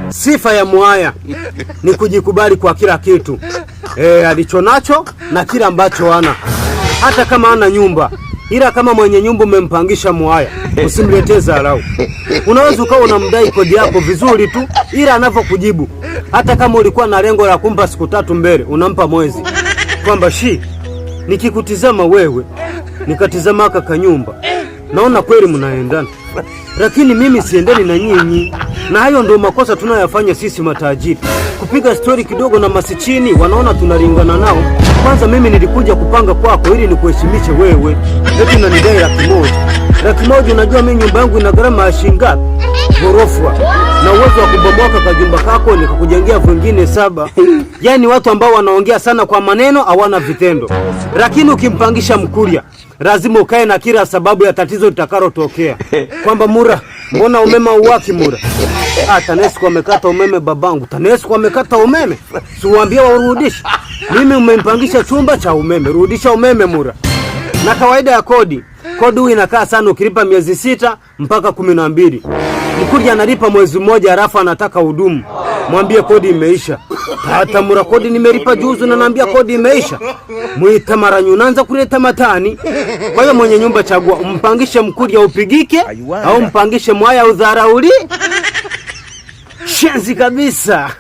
Sifa ya mwaya ni kujikubali kwa kila kitu alichonacho na kila ambacho hana, hata kama hana nyumba. Ila kama mwenye nyumba umempangisha mwaya, usimletee dharau. Unaweza ukawa unamdai kodi yako vizuri tu, ila anavyokujibu, hata kama ulikuwa na lengo la kumpa siku 3 mbele, unampa mwezi, kwamba nikikutizama wewe nikatizama kaka nyumba, naona kweli mnaendana, lakini mimi siendani na nyinyi. Na hayo ndio makosa tunayofanya sisi matajiri, kupiga stori kidogo na masichini, wanaona tunalingana nao. Kwanza mimi nilikuja kupanga kwako ili nikuheshimishe wewe, eti unanidai 1,000. 1,000 unajua mimi nyumba yangu ina gharama ya shilingi ngapi? Ghorofa. Na uwezo wa kubomoka kajumba kako nikakujengea vingine 7. Yaani watu ambao wanaongea sana kwa maneno hawana vitendo. Lakini ukimpangisha Mkuria, lazima ukae na kila sababu ya tatizo litakalotokea. Kwamba Mura, mbona umeme hauwaki Mura? TANESCO amekata umeme babangu. TANESCO amekata umeme. Siwaambia warudishe. Mimi umempangisha chumba cha umeme, rudisha umeme Mura. Na kawaida ya kodi huu inakaa sana ukilipa miezi 6 mpaka 12. Mkuria analipa mwezi mmoja alafu anataka hudumu. Mwambie kodi imeisha. Hata Mura, kodi nimelipa juzi na naambia kodi imeisha. Muita maranyu unaanza kuleta matani. Kwa hiyo mwenye nyumba chagua, umpangishe Mkuria upigike au mpangishe mwaya udharauli. Shenzi kabisa.